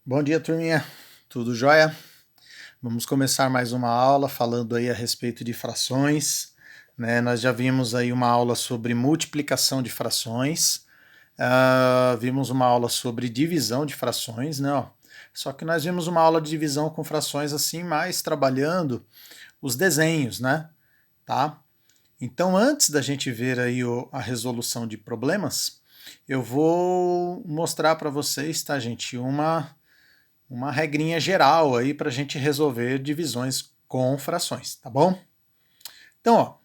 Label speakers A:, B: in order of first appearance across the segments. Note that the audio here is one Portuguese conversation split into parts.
A: Bom dia, turminha. Tudo jóia? Vamos começar mais uma aula falando aí a respeito de frações, né? Nós já vimos aí uma aula sobre multiplicação de frações, vimos uma aula sobre divisão de frações, né? Ó. Só que nós vimos uma aula de divisão com frações assim, mais trabalhando os desenhos, né? Tá? Então, antes da gente ver aí a resolução de problemas, eu vou mostrar para vocês, tá, gente, uma regrinha geral aí para a gente resolver divisões com frações, tá bom? Então, ó,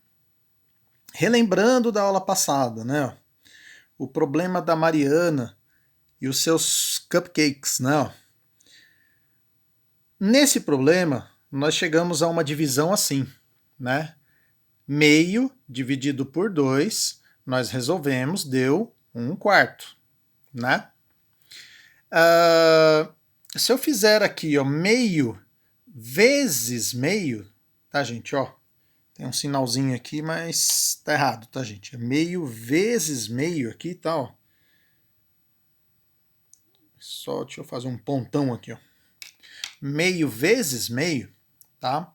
A: relembrando da aula passada, né? Ó, o problema da Mariana e os seus cupcakes, né? Ó. Nesse problema, nós chegamos a uma divisão assim, né? Meio dividido por 2, nós resolvemos, deu 1/4, né? Se eu fizer aqui, ó, meio vezes meio, tá, gente, ó, tem um sinalzinho aqui, mas tá errado, tá, gente? É meio vezes meio aqui, tá, ó. Só deixa eu fazer um pontão aqui, ó. Meio vezes meio, tá?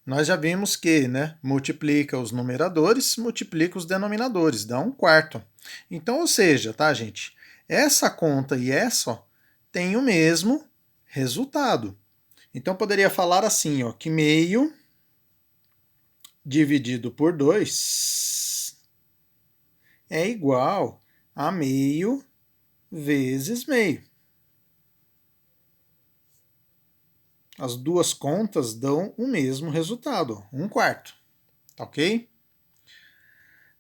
A: Nós já vimos que, né, multiplica os numeradores, multiplica os denominadores, dá 1/4. Então, ou seja, tá, gente? Essa conta e essa, ó, tem o mesmo resultado. Então, poderia falar assim, ó, que meio dividido por 2 é igual a meio vezes meio. As duas contas dão o mesmo resultado, 1/4, tá ok?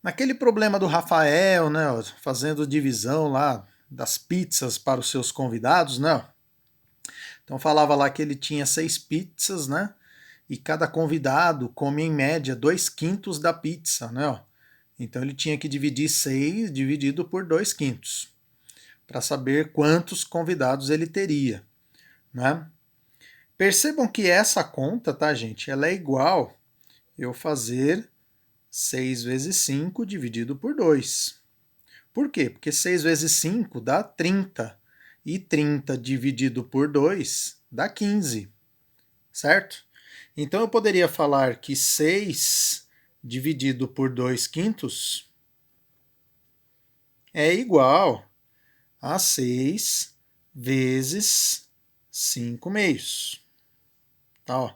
A: Naquele problema do Rafael, né, fazendo divisão lá das pizzas para os seus convidados, né? Então falava lá que ele tinha 6 pizzas, né? E cada convidado come em média 2/5 da pizza, né? Então ele tinha que dividir 6 dividido por 2/5 para saber quantos convidados ele teria, né? Percebam que essa conta, tá, gente? Ela é igual eu fazer 6 vezes 5 dividido por 2. Por quê? Porque 6 vezes 5 dá 30. E 30 dividido por 2 dá 15. Certo? Então eu poderia falar que 6 dividido por 2/5 é igual a 6 vezes 5/2. Tá, ó.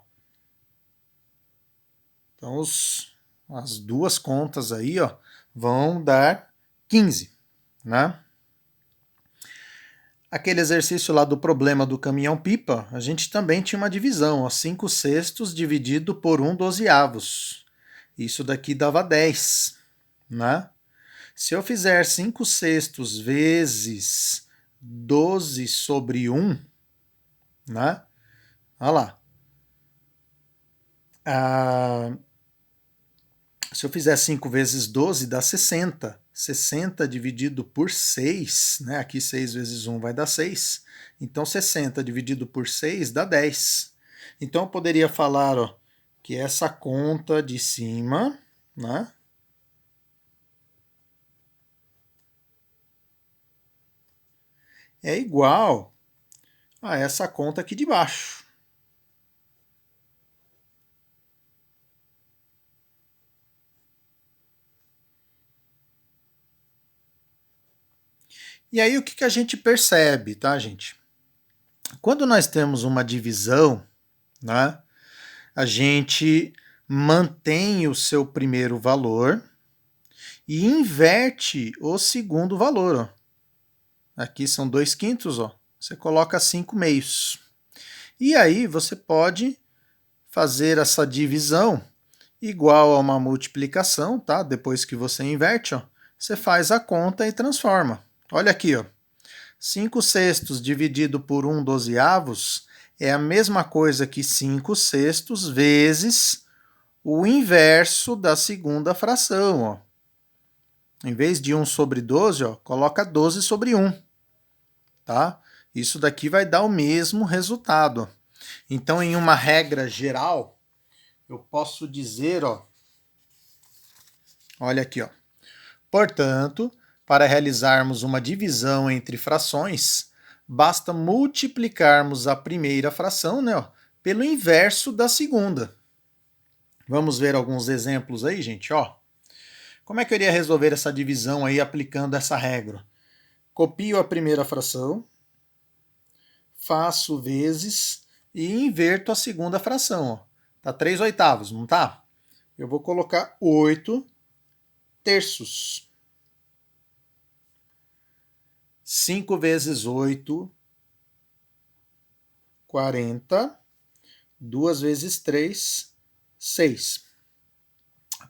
A: Então as duas contas aí, ó, vão dar 15, né? Aquele exercício lá do problema do caminhão-pipa, a gente também tinha uma divisão, ó, 5/6 dividido por 1/12. Isso daqui dava 10, né? Se eu fizer 5/6 vezes 12/1, né? Olha lá. Se eu fizer 5 vezes 12, dá 60. 60 dividido por 6, né? Aqui 6 vezes 1 vai dar 6. Então 60 dividido por 6 dá 10. Então eu poderia falar, ó, que essa conta de cima, né? É igual a essa conta aqui de baixo. E aí o que a gente percebe, tá, gente? Quando nós temos uma divisão, né, a gente mantém o seu primeiro valor e inverte o segundo valor. Ó. Aqui são 2/5, ó. Você coloca 5/2. E aí você pode fazer essa divisão igual a uma multiplicação, tá? Depois que você inverte, ó, você faz a conta e transforma. Olha aqui, ó. 5/6 dividido por 1/12 é a mesma coisa que 5/6 vezes o inverso da segunda fração. Ó. Em vez de 1/12, ó, coloca 12/1. Tá? Isso daqui vai dar o mesmo resultado. Então, em uma regra geral, eu posso dizer, ó, olha aqui, ó. Portanto, para realizarmos uma divisão entre frações, basta multiplicarmos a primeira fração, né, ó, pelo inverso da segunda. Vamos ver alguns exemplos aí, gente, ó. Como é que eu iria resolver essa divisão aí aplicando essa regra? Copio a primeira fração, faço vezes e inverto a segunda fração, ó. Tá 3/8, não tá? Eu vou colocar 8 terços. 5 vezes 8, 40. 2 vezes 3, 6.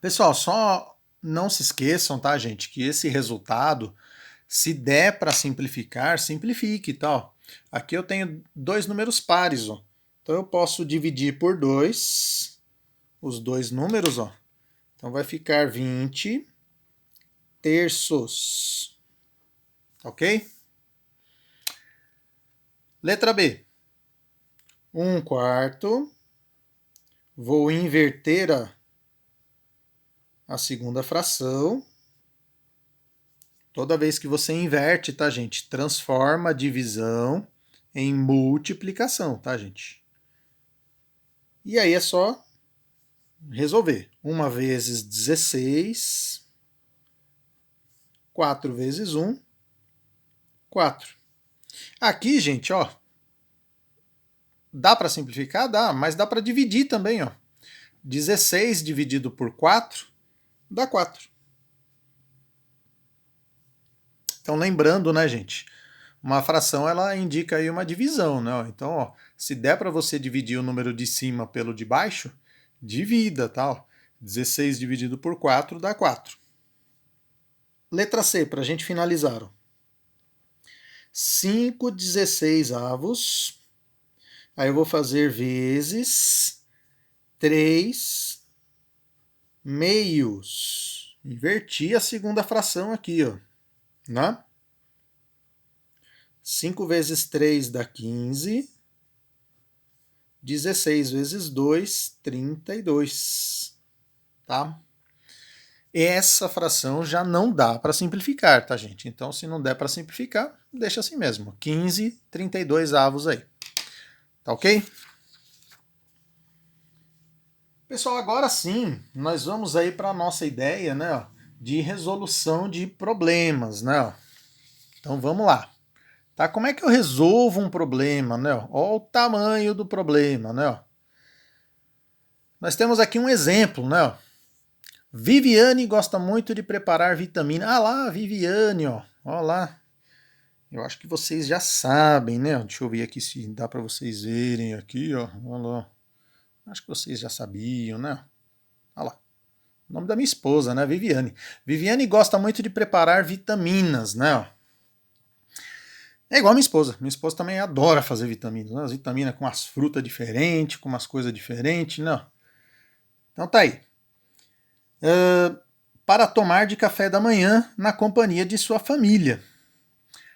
A: Pessoal, só não se esqueçam, tá, gente, que esse resultado, se der para simplificar, simplifique e tal. Aqui eu tenho dois números pares, ó. Então eu posso dividir por 2 os dois números, ó. Então vai ficar 20 terços. Ok? Letra B. 1/4. Vou inverter a segunda fração. Toda vez que você inverte, tá, gente? Transforma a divisão em multiplicação, tá, gente? E aí é só resolver. 1 vezes 16, 4 vezes 1, 4. Aqui, gente, ó, dá para simplificar? Dá, mas dá para dividir também, ó. 16 dividido por 4 dá 4. Então, lembrando, né, gente? Uma fração, ela indica aí uma divisão, né? Então, ó, se der para você dividir o número de cima pelo de baixo, divida, tal. 16 dividido por 4 dá 4. Letra C, para a gente finalizar. 5/16. Aí eu vou fazer vezes 3 meios. Inverti a segunda fração aqui, ó. Né? 5 vezes 3 dá 15. 16 vezes 2, 32. Tá? Essa fração já não dá para simplificar, tá, gente? Então, se não der para simplificar, deixa assim mesmo. 15/32 aí. Tá ok? Pessoal, agora sim, nós vamos aí para a nossa ideia, né, de resolução de problemas, né? Então, vamos lá. Tá? Como é que eu resolvo um problema, né? Olha o tamanho do problema, né? Nós temos aqui um exemplo, né? Viviane gosta muito de preparar vitamina. Ah lá, Viviane, ó. Ó lá. Eu acho que vocês já sabem, né? Deixa eu ver aqui se dá para vocês verem aqui, ó. Olha lá. Acho que vocês já sabiam, né? Olha lá. O nome da minha esposa, né? Viviane. Viviane gosta muito de preparar vitaminas, né? É igual a minha esposa. Minha esposa também adora fazer vitaminas. Né? As vitaminas com as frutas diferentes, com umas coisas diferentes, né? Então tá aí. Para tomar de café da manhã na companhia de sua família.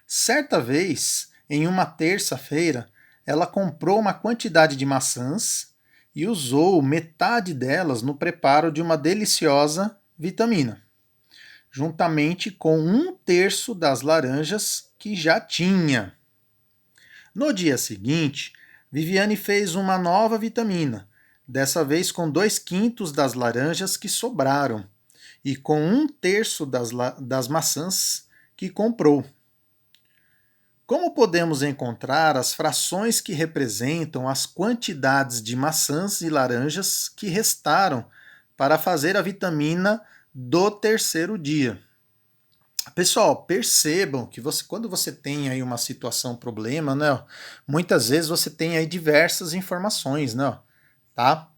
A: Certa vez, em uma terça-feira, ela comprou uma quantidade de maçãs e usou metade delas no preparo de uma deliciosa vitamina, juntamente com 1/3 das laranjas que já tinha. No dia seguinte, Viviane fez uma nova vitamina, dessa vez com 2/5 das laranjas que sobraram e com 1/3 das maçãs que comprou. Como podemos encontrar as frações que representam as quantidades de maçãs e laranjas que restaram para fazer a vitamina do terceiro dia? Pessoal, percebam que quando você tem aí uma situação, problema, né? Muitas vezes você tem aí diversas informações, né? Tá?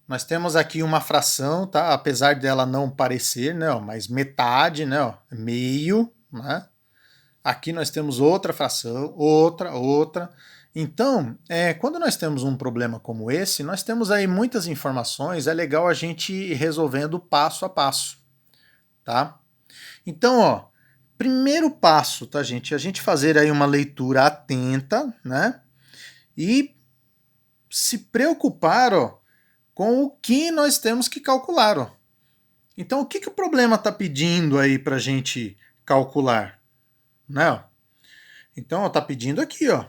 A: Nós temos aqui uma fração, tá? Apesar dela não parecer, né? Mas metade, né? Meio, né? Aqui nós temos outra fração, outra. Então, quando nós temos um problema como esse, nós temos aí muitas informações, é legal a gente ir resolvendo passo a passo, tá? Então, ó, primeiro passo, tá, gente? A gente fazer aí uma leitura atenta, né? E se preocupar, ó, com o que nós temos que calcular, ó. Então, o que o problema está pedindo aí para a gente calcular, né? Então, ó, tá pedindo aqui, ó.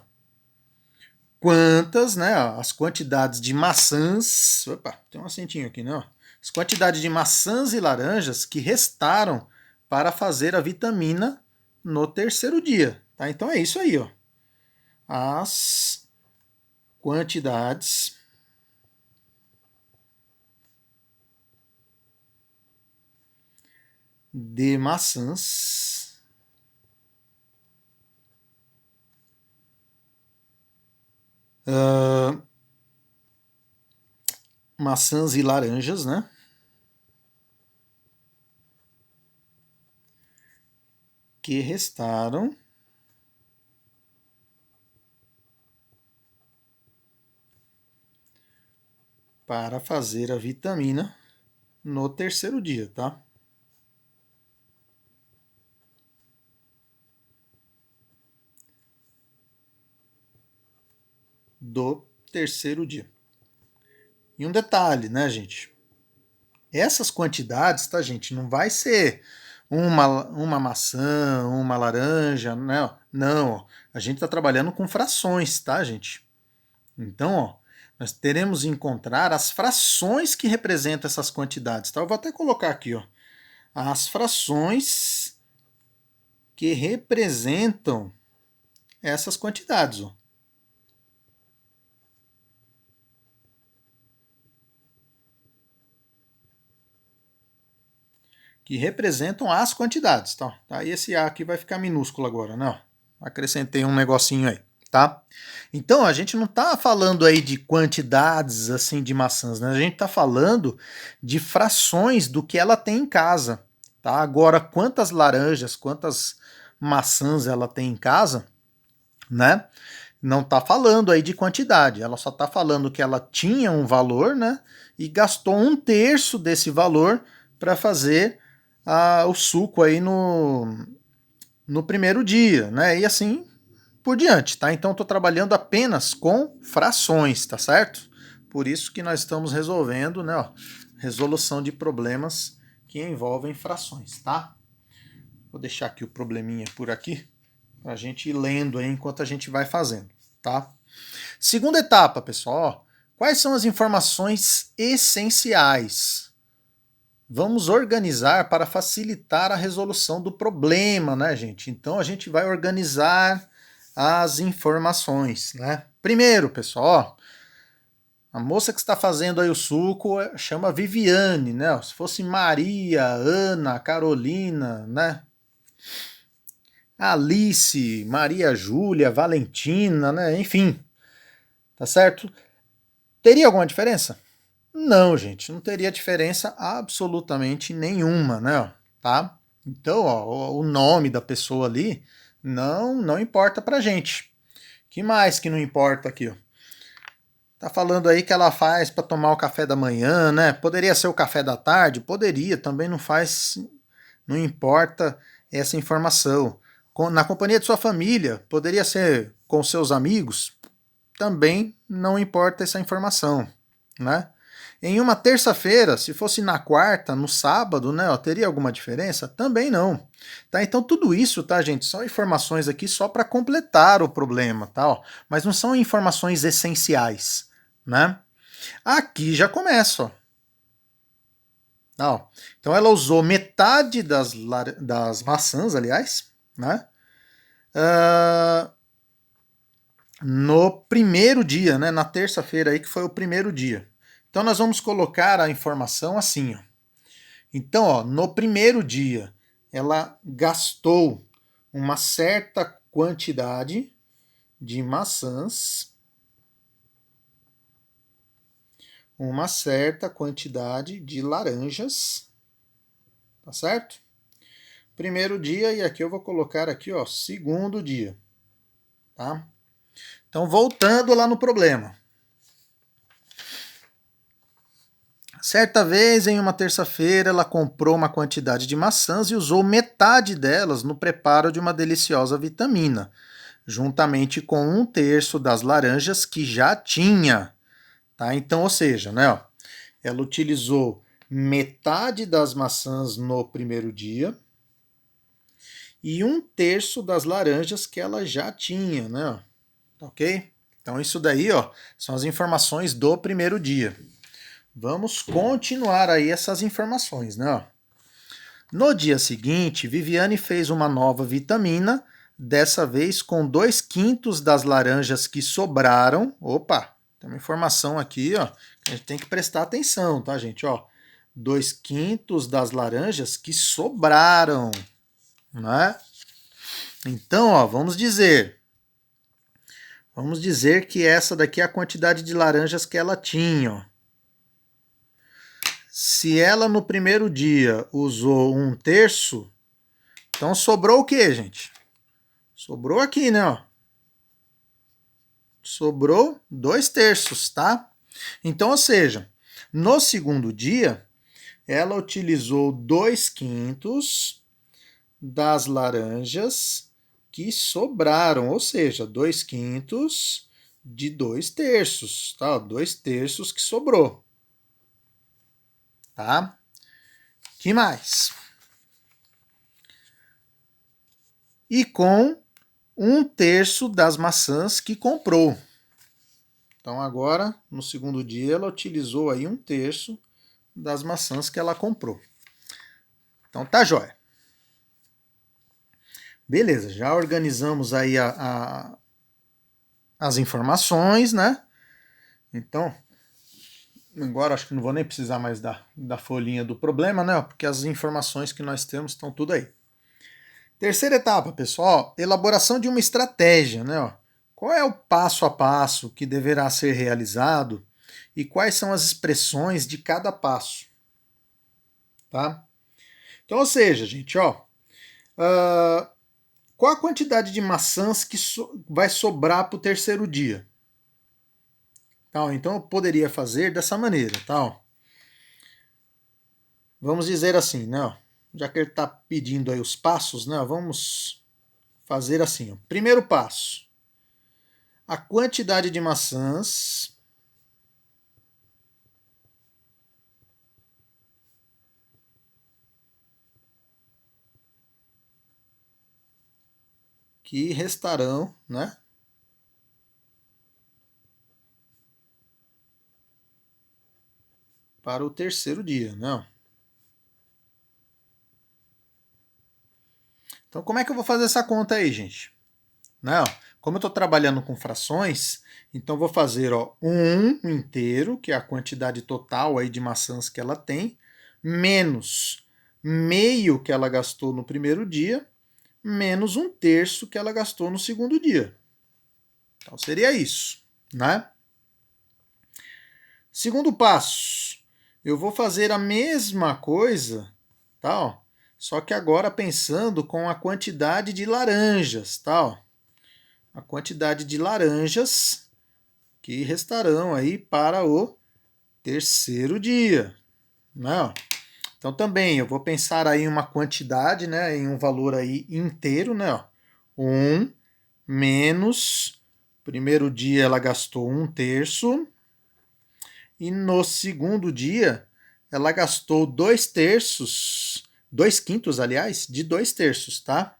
A: Quantas, né? Ó, as quantidades de maçãs. Opa, tem um acentinho aqui, né? Ó, as quantidades de maçãs e laranjas que restaram para fazer a vitamina no terceiro dia. Tá? Então é isso aí, ó. As quantidades de maçãs maçãs e laranjas, né? Que restaram para fazer a vitamina no terceiro dia, tá? Do terceiro dia. E um detalhe, né, gente? Essas quantidades, tá, gente? Não vai ser uma maçã, uma laranja, né? Não, ó, a gente está trabalhando com frações, tá, gente? Então, ó, nós teremos de encontrar as frações que representam essas quantidades, tá? Eu vou até colocar aqui, ó, as frações que representam essas quantidades, ó. Que representam as quantidades, tá? E esse A aqui vai ficar minúsculo agora, né? Acrescentei um negocinho aí, tá? Então a gente não está falando aí de quantidades assim de maçãs, né? A gente está falando de frações do que ela tem em casa, tá? Agora quantas laranjas, quantas maçãs ela tem em casa, né? Não está falando aí de quantidade, ela só está falando que ela tinha um valor, né? E gastou um terço desse valor para fazer o suco aí no primeiro dia, né? E assim por diante, tá? Então estou trabalhando apenas com frações, tá certo? Por isso que nós estamos resolvendo, né? Ó, resolução de problemas que envolvem frações, tá? Vou deixar aqui o probleminha por aqui para a gente ir lendo aí enquanto a gente vai fazendo, tá? Segunda etapa, pessoal. Ó, quais são as informações essenciais? Vamos organizar para facilitar a resolução do problema, né, gente? Então a gente vai organizar as informações, né? Primeiro, pessoal, ó, a moça que está fazendo aí o suco chama Viviane, né? Se fosse Maria, Ana, Carolina, né? Alice, Maria Júlia, Valentina, né? Enfim, tá certo? Teria alguma diferença? Não, gente, não teria diferença absolutamente nenhuma, né? Tá? Então, ó, o nome da pessoa ali não importa pra gente. Que mais que não importa aqui, ó? Tá falando aí que ela faz para tomar o café da manhã, né? Poderia ser o café da tarde? Poderia, também não faz, não importa essa informação. Na companhia de sua família, poderia ser com seus amigos? Também não importa essa informação, né? Em uma terça-feira, se fosse na quarta, no sábado, né, ó, teria alguma diferença? Também não. Tá? Então tudo isso, tá, gente, são informações aqui só para completar o problema, tá? Ó, mas não são informações essenciais, né? Aqui já começa, ó. Ó, então ela usou metade das maçãs, aliás, né? Ah, no primeiro dia, né? Na terça-feira aí que foi o primeiro dia. Então nós vamos colocar a informação assim, ó. Então, ó, no primeiro dia, ela gastou uma certa quantidade de maçãs, uma certa quantidade de laranjas, tá certo? Primeiro dia, e aqui eu vou colocar aqui, ó, segundo dia, tá? Então, voltando lá no problema. Certa vez, em uma terça-feira, ela comprou uma quantidade de maçãs e usou metade delas no preparo de uma deliciosa vitamina, juntamente com um terço das laranjas que já tinha. Tá? Então, ou seja, né, ó, ela utilizou metade das maçãs no primeiro dia e 1/3 das laranjas que ela já tinha, né? Ok? Então isso daí, ó, são as informações do primeiro dia. Vamos continuar aí essas informações, né? No dia seguinte, Viviane fez uma nova vitamina, dessa vez com 2/5 das laranjas que sobraram. Opa, tem uma informação aqui, ó, que a gente tem que prestar atenção, tá, gente? Ó, 2/5 das laranjas que sobraram, né? Então, ó, vamos dizer que essa daqui é a quantidade de laranjas que ela tinha, ó. Se ela no primeiro dia usou 1/3, então sobrou o que, gente? Sobrou aqui, né? Ó. Sobrou 2/3, tá? Então, ou seja, no segundo dia, ela utilizou 2/5 das laranjas que sobraram, ou seja, 2/5 de 2/3, tá? 2/3 que sobrou, tá? Que mais? E com 1/3 das maçãs que comprou. Então agora, no segundo dia, ela utilizou aí 1/3 das maçãs que ela comprou. Então tá jóia. Beleza, já organizamos aí as informações, né? Então, agora acho que não vou nem precisar mais da folhinha do problema, né? Porque as informações que nós temos estão tudo aí. Terceira etapa, pessoal, elaboração de uma estratégia, né? Qual é o passo a passo que deverá ser realizado e quais são as expressões de cada passo, tá? Então, ou seja, gente, ó, qual a quantidade de maçãs que vai sobrar para o terceiro dia? Então eu poderia fazer dessa maneira, tá? Vamos dizer assim, né? Já que ele está pedindo aí os passos, né? Vamos fazer assim. Ó. Primeiro passo: a quantidade de maçãs que restarão, né? Para o terceiro dia, né? Então, como é que eu vou fazer essa conta aí, gente? Né? Como eu estou trabalhando com frações, então vou fazer ó, 1 inteiro, que é a quantidade total aí de maçãs que ela tem, menos meio que ela gastou no primeiro dia, menos 1/3 que ela gastou no segundo dia. Então seria isso, né? Segundo passo, eu vou fazer a mesma coisa, tá? Ó, só que agora pensando com a quantidade de laranjas, tá? Ó, a quantidade de laranjas que restarão aí para o terceiro dia, né? Então também eu vou pensar aí em uma quantidade, né, em um valor aí inteiro, né? 1 menos, primeiro dia ela gastou 1/3 e no segundo dia ela gastou 2/3, 2/5, aliás, de 2/3, tá?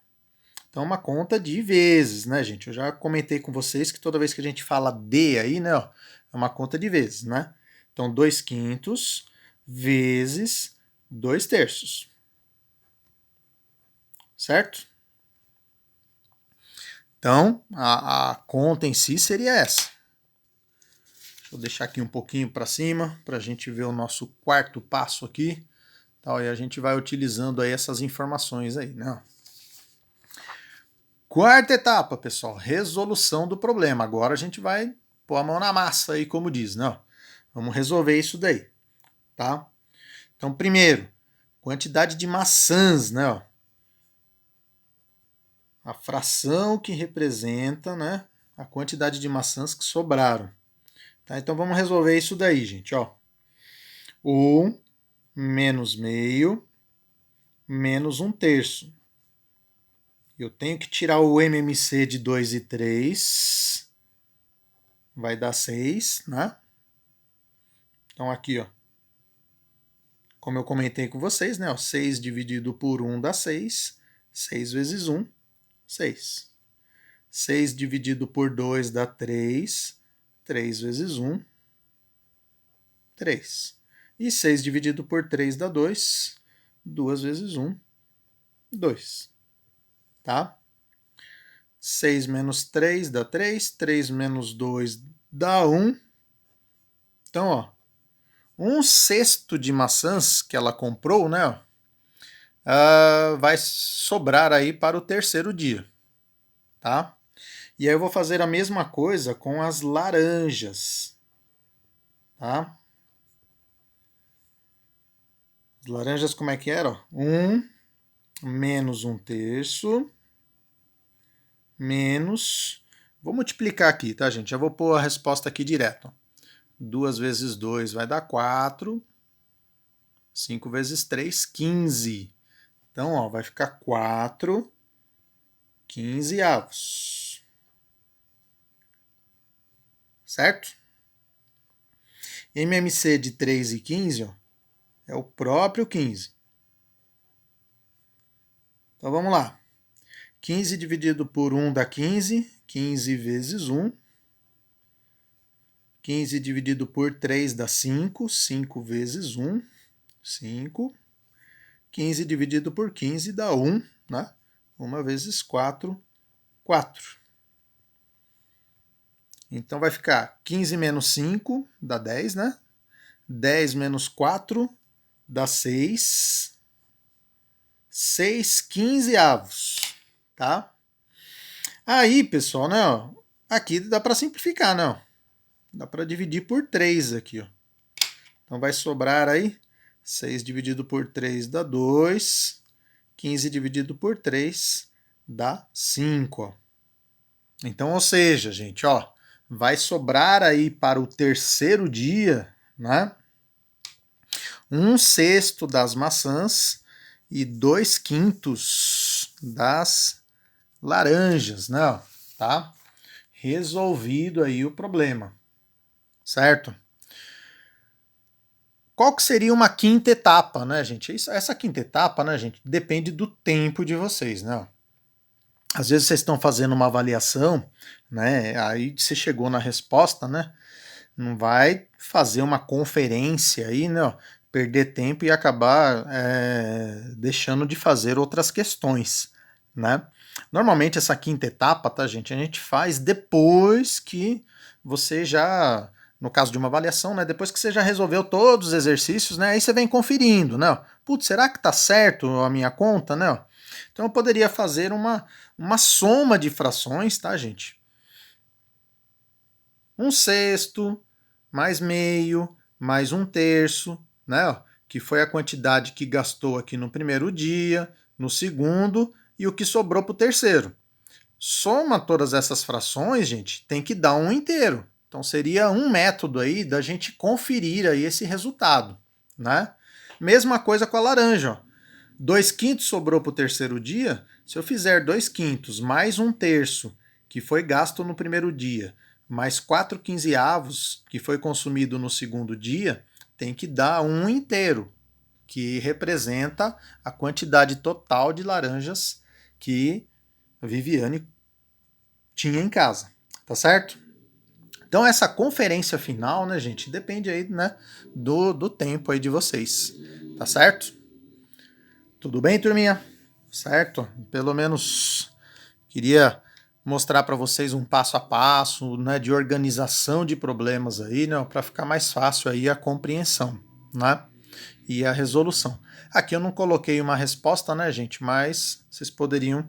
A: Então, uma conta de vezes, né, gente? Eu já comentei com vocês que toda vez que a gente fala D aí, né, ó, é uma conta de vezes, né? Então, 2/5 vezes 2/3. Certo? Então, a conta em si seria essa. Deixa eu deixar aqui um pouquinho para cima, para a gente ver o nosso quarto passo aqui. Tal, e a gente vai utilizando aí essas informações aí, né? Quarta etapa, pessoal, resolução do problema. Agora a gente vai pôr a mão na massa aí, como diz, né? Vamos resolver isso daí, tá? Então, primeiro, quantidade de maçãs, né? A fração que representa, né, a quantidade de maçãs que sobraram. Tá? Então vamos resolver isso daí, gente, ó. 1 menos meio menos 1/3. Eu tenho que tirar o MMC de 2 e 3. Vai dar 6, né? Então aqui, ó. Como eu comentei com vocês, né? Ó, 6 dividido por 1 dá 6. 6 vezes 1, 6. 6 dividido por 2 dá 3. 3 vezes 1, 3. E 6 dividido por 3 dá 2. 2 vezes 1, 2. Tá? 6 menos 3 dá 3. 3 menos 2 dá 1. Então, ó, 1/6 de maçãs que ela comprou, né? Vai sobrar aí para o terceiro dia, tá? E aí eu vou fazer a mesma coisa com as laranjas, tá? As laranjas como é que era? 1 menos 1/3 menos... Vou multiplicar aqui, tá, gente? Já vou pôr a resposta aqui direto. 2 vezes 2 vai dar 4. 5 vezes 3, 15. Então, ó, vai ficar 4 15avos. Certo? MMC de 3 e 15, ó, é o próprio 15. Então, vamos lá. 15 dividido por 1 dá 15. 15 vezes 1. 15 dividido por 3 dá 5. 5 vezes 1, 5. 15 dividido por 15 dá 1, né? 1 vezes 4, 4. Então vai ficar 15 menos 5 dá 10, né? 10 menos 4 dá 6. 6 15avos, tá? Aí, pessoal, né, ó, aqui dá para simplificar, né? Ó. Dá para dividir por 3 aqui, ó. Então vai sobrar aí 6 dividido por 3 dá 2. 15 dividido por 3 dá 5, ó. Então, ou seja, gente, ó, vai sobrar aí para o terceiro dia, né? 1/6 das maçãs e 2/5 das laranjas, né? Tá? Resolvido aí o problema, certo? Qual que seria uma quinta etapa, né, gente? Essa quinta etapa, né, gente, depende do tempo de vocês, né? Às vezes vocês estão fazendo uma avaliação, né? Aí você chegou na resposta, né? Não vai fazer uma conferência aí, né? Perder tempo e acabar deixando de fazer outras questões, né? Normalmente essa quinta etapa, tá, gente? A gente faz depois que você já, no caso de uma avaliação, né? Depois que você já resolveu todos os exercícios, né? Aí você vem conferindo, né? Putz, será que tá certo a minha conta, né? Então eu poderia fazer uma soma de frações, tá, gente? 1/6 mais meio mais 1/3, né? Que foi a quantidade que gastou aqui no primeiro dia, no segundo e o que sobrou para o terceiro. Soma todas essas frações, gente, tem que dar 1 inteiro. Então seria um método aí da gente conferir aí esse resultado, né? Mesma coisa com a laranja, ó. 2/5 sobrou para o terceiro dia. Se eu fizer 2/5 mais 1/3 que foi gasto no primeiro dia, mais 4 15avos que foi consumido no segundo dia, tem que dar 1 inteiro, que representa a quantidade total de laranjas que a Viviane tinha em casa, tá certo? Então essa conferência final, né, gente, depende aí, né, do tempo aí de vocês, tá certo? Tudo bem, turminha? Certo? Pelo menos queria mostrar para vocês um passo a passo, né, de organização de problemas aí, né, para ficar mais fácil aí a compreensão, né, e a resolução. Aqui eu não coloquei uma resposta, né, gente, mas vocês poderiam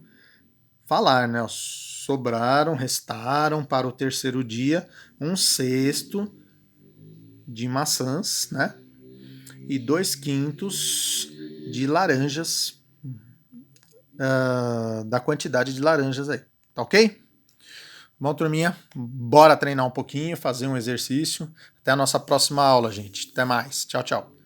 A: falar, né, sobraram, restaram para o terceiro dia 1/6 de maçãs, né, e 2/5 de laranjas, da quantidade de laranjas aí, tá ok? Bom, turminha, bora treinar um pouquinho, fazer um exercício. Até a nossa próxima aula, gente. Até mais. Tchau, tchau.